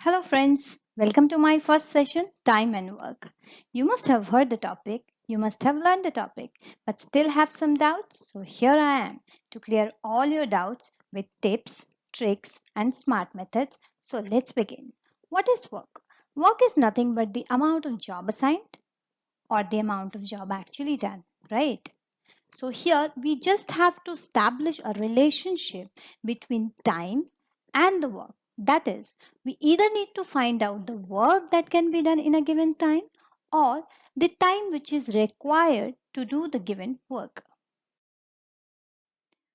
Hello, friends. Welcome to my first session, Time and Work. You must have heard the topic, you must have learned the topic, but still have some doubts. So, here I am to clear all your doubts with tips, tricks, and smart methods. So, let's begin. What is work? Work is nothing but the amount of job assigned or the amount of job actually done, right? So, here we just have to establish a relationship between time and the work. That is, we either need to find out the work that can be done in a given time or the time which is required to do the given work.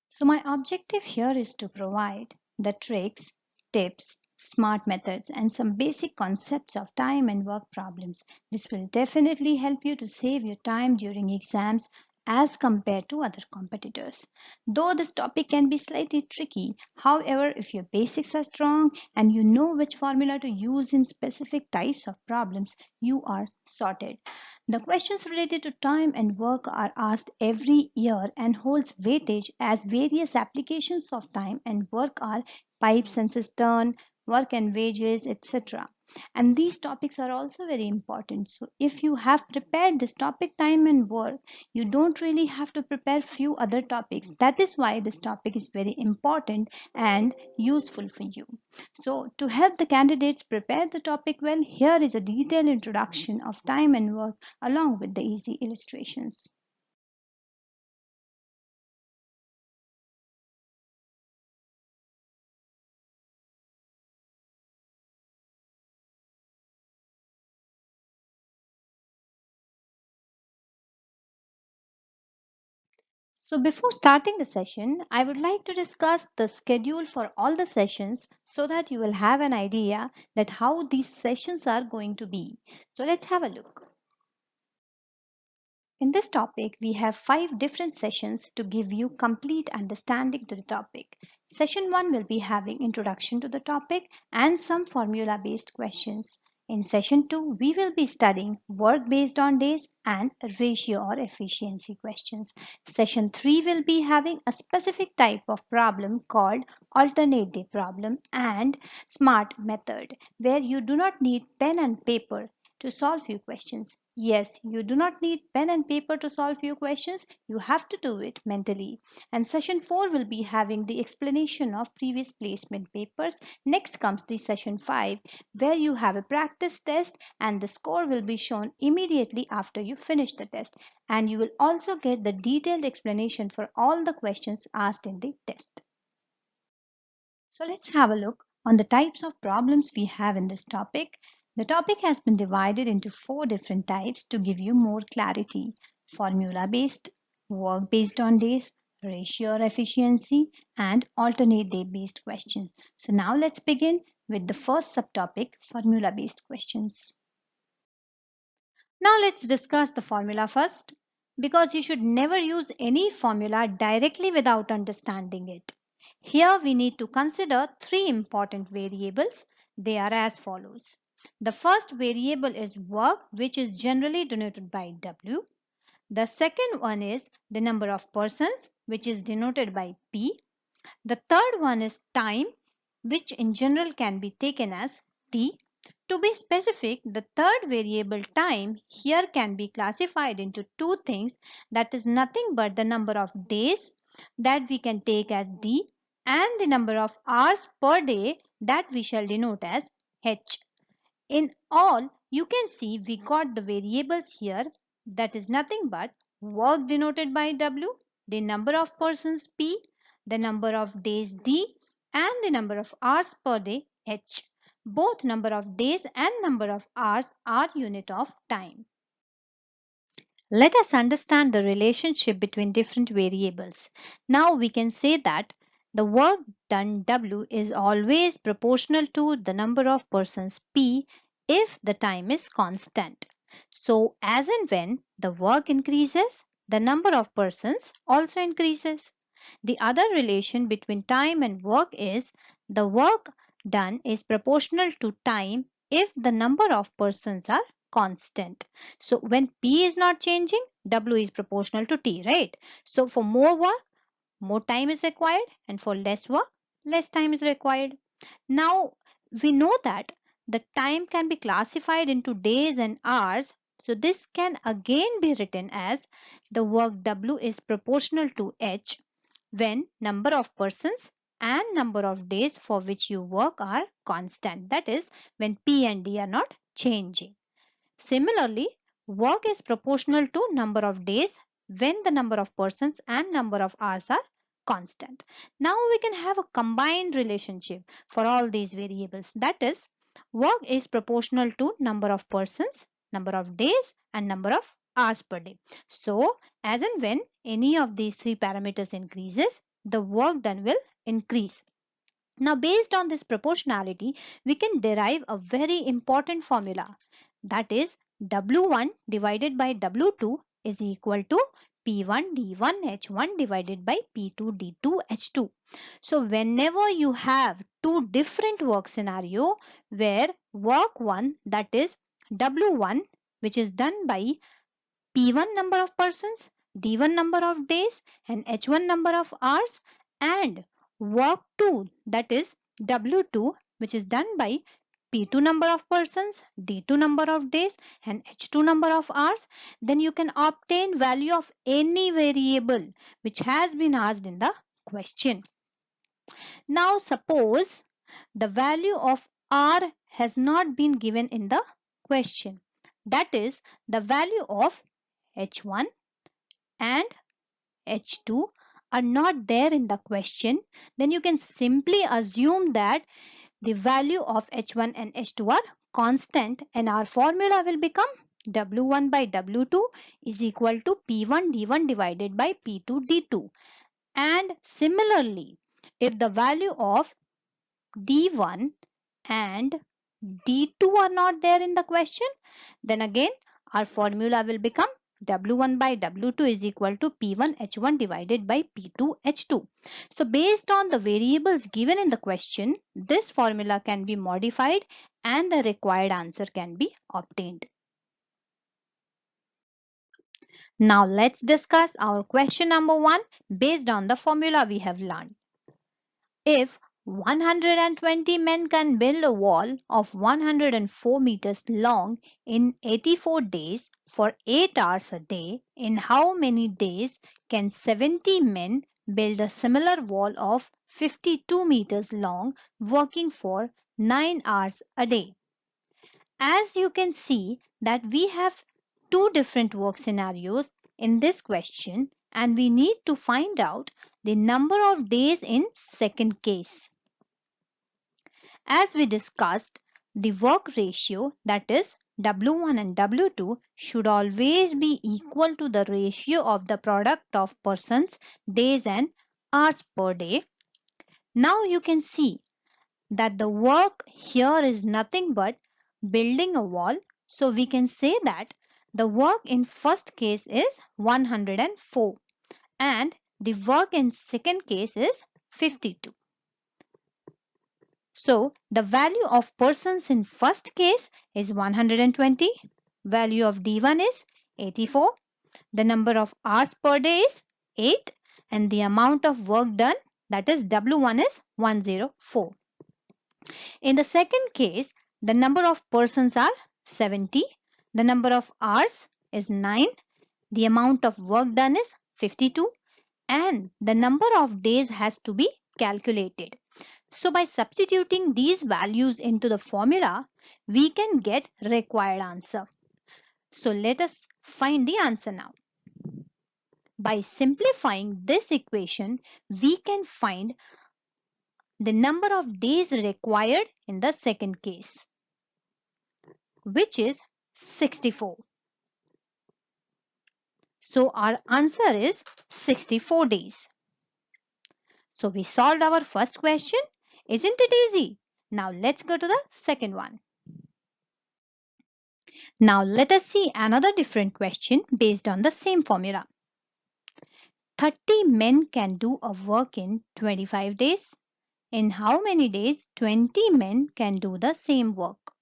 So, my objective here is to provide the tricks, tips, smart methods, and some basic concepts of time and work problems. This will definitely help you to save your time during exams as compared to other competitors. Though this topic can be slightly tricky, however, if your basics are strong and you know which formula to use in specific types of problems, you are sorted. The questions related to time and work are asked every year and holds weightage as various applications of time and work are pipes and cistern, work and wages, etc. And these topics are also very important. So if you have prepared this topic time and work, you don't really have to prepare few other topics. That is why this topic is very important and useful for you. So to help the candidates prepare the topic well, here is a detailed introduction of time and work along with the easy illustrations. So before starting the session, I would like to discuss the schedule for all the sessions so that you will have an idea that how these sessions are going to be. So let's have a look. In this topic, we have 5 different sessions to give you complete understanding to the topic. Session 1 will be having introduction to the topic and some formula based questions. In session 2, we will be studying work based on days and ratio or efficiency questions. Session 3 will be having a specific type of problem called alternate day problem and smart method, where you do not need pen and paper to solve few questions. Yes, you do not need pen and paper to solve few questions. You have to do it mentally. And session 4 will be having the explanation of previous placement papers. Next comes the session 5 where you have a practice test and the score will be shown immediately after you finish the test. And you will also get the detailed explanation for all the questions asked in the test. So let's have a look on the types of problems we have in this topic. The topic has been divided into 4 different types to give you more clarity. Formula based, work based on days, ratio or efficiency, and alternate day based questions. So now let's begin with the first subtopic, formula based questions. Now let's discuss the formula first because you should never use any formula directly without understanding it. Here we need to consider 3 important variables. They are as follows. The first variable is work, which is generally denoted by W. The second one is the number of persons, which is denoted by P. The third one is time, which in general can be taken as T. To be specific, the third variable time here can be classified into 2 things, that is nothing but the number of days that we can take as D and the number of hours per day that we shall denote as H. In all, you can see we got the variables here, that is nothing but work denoted by W, the number of persons P, the number of days D, and the number of hours per day H. Both number of days and number of hours are unit of time. Let us understand the relationship between different variables. Now we can say that the work done W is always proportional to the number of persons P if the time is constant. So as and when the work increases, the number of persons also increases. The other relation between time and work is the work done is proportional to time if the number of persons are constant. So when P is not changing, W is proportional to T, right? So for more work, more time is required, and for less work, less time is required. Now we know that the time can be classified into days and hours. So this can again be written as the work W is proportional to H when number of persons and number of days for which you work are constant. That is when P and D are not changing. Similarly, work is proportional to number of days when the number of persons and number of hours are constant. Now we can have a combined relationship for all these variables. That is, work is proportional to number of persons, number of days and number of hours per day. So, as and when any of these three parameters increases, the work done will increase. Now, based on this proportionality, we can derive a very important formula. That is, W1 divided by W2 is equal to P1 D1 H1 divided by P2 D2 H2. So, whenever you have two different work scenario where work 1, that is W1, which is done by P1 number of persons, D1 number of days and H1 number of hours, and work 2, that is W2, which is done by P2 number of persons, D2 number of days and H2 number of hours, then you can obtain value of any variable which has been asked in the question. Now suppose the value of R has not been given in the question. That is, the value of H1 and H2 are not there in the question, then you can simply assume that the value of H1 and H2 are constant and our formula will become W1 by W2 is equal to P1 D1 divided by P2 D2. And similarly, if the value of D1 and D2 are not there in the question, then again our formula will become W1 by W2 is equal to P1 H1 divided by P2 H2. So based on the variables given in the question, this formula can be modified and the required answer can be obtained. Now let's discuss our question number 1 based on the formula we have learned. If 120 men can build a wall of 104 meters long in 84 days for 8 hours a day, in how many days can 70 men build a similar wall of 52 meters long working for 9 hours a day? As you can see that we have two different work scenarios in this question and we need to find out the number of days in second case. As we discussed, the work ratio, that is W1 and W2, should always be equal to the ratio of the product of persons, days and hours per day. Now you can see that the work here is nothing but building a wall. So we can say that the work in first case is 104 and the work in second case is 52. So the value of persons in first case is 120, value of D1 is 84, the number of hours per day is 8 and the amount of work done, that is W1, is 104. In the second case, the number of persons are 70, the number of hours is 9, the amount of work done is 52 and the number of days has to be calculated. So by substituting these values into the formula, we can get required answer. So let us find the answer now. By simplifying this equation, we can find the number of days required in the second case, which is 64. So our answer is 64 days. So we solved our first question. Isn't it easy? Now let's go to the second one. Now let us see another different question based on the same formula. 30 men can do a work in 25 days. In how many days 20 men can do the same work?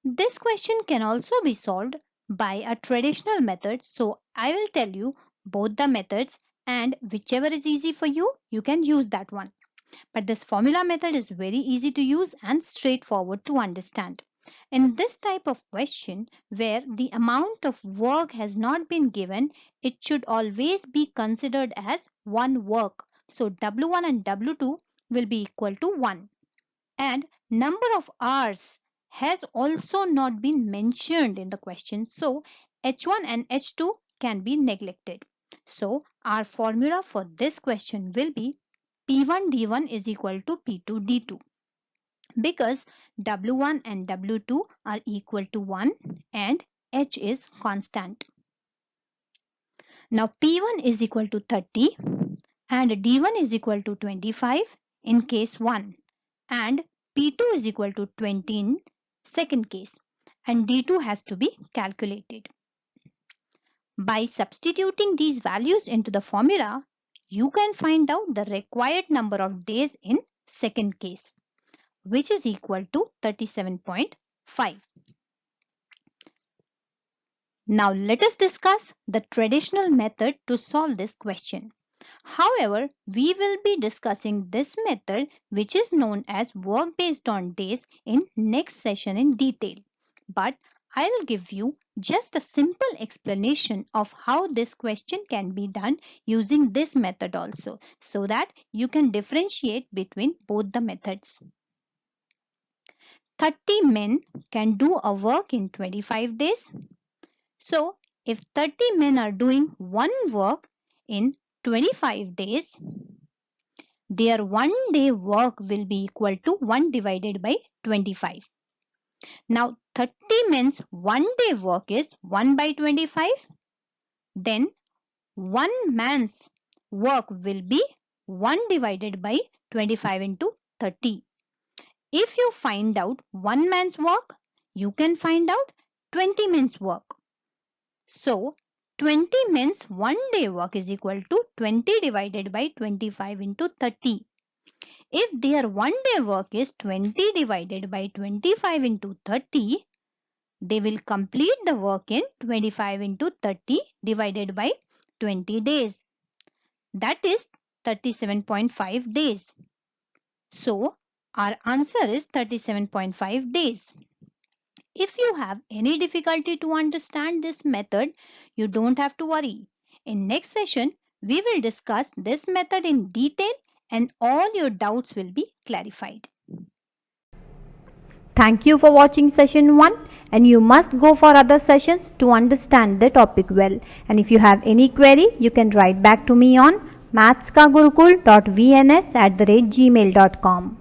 This question can also be solved by a traditional method. So I will tell you both the methods and whichever is easy for you, you can use that one. But this formula method is very easy to use and straightforward to understand. In this type of question, where the amount of work has not been given, it should always be considered as one work. So W1 and W2 will be equal to 1. And number of hours has also not been mentioned in the question. So H1 and H2 can be neglected. So our formula for this question will be P1 D1 is equal to P2 D2, because W1 and W2 are equal to 1 and H is constant. Now P1 is equal to 30 and D1 is equal to 25 in case 1, and P2 is equal to 20 in second case, and D2 has to be calculated. By substituting these values into the formula, you can find out the required number of days in second case, which is equal to 37.5. Now let us discuss the traditional method to solve this question. However, we will be discussing this method, which is known as work based on days, in next session in detail. But I'll give you just a simple explanation of how this question can be done using this method also, so that you can differentiate between both the methods. 30 men can do a work in 25 days. So, if 30 men are doing one work in 25 days, their 1 day work will be equal to 1 divided by 25. Now, 30 men's 1 day work is 1 by 25. Then, 1 man's work will be 1 divided by 25 into 30. If you find out 1 man's work, you can find out 20 men's work. So, 20 men's 1 day work is equal to 20 divided by 25 into 30. If their 1 day work is 20 divided by 25 into 30, they will complete the work in 25 into 30 divided by 20 days. That is 37.5 days. So, our answer is 37.5 days. If you have any difficulty to understand this method, you don't have to worry. In next session, we will discuss this method in detail and all your doubts will be clarified. Thank you for watching session 1, and you must go for other sessions to understand the topic well. And if you have any query, you can write back to me on mathskagurukul.vns@gmail.com.